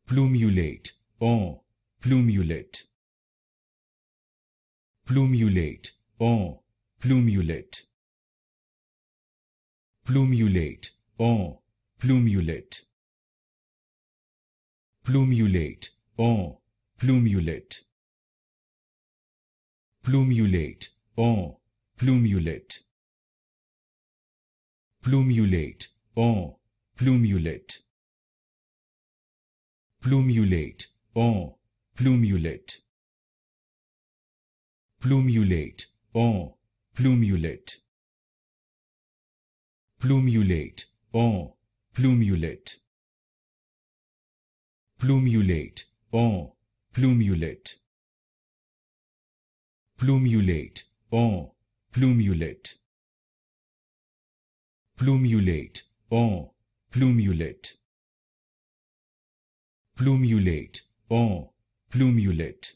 Plumulate or plumulate. Plumulate or plumulate. Plumulate or plumulate. Plumulate or plumulate. Plumulate or plumulate. Plumulate or plumulate. Plumulate or plumulate. Plumulate or plumulate. Plumulate or plumulate. Plumulate or plumulate. Plumulate or plumulate. Plumulate or plumulate. Plumulate or plumulate.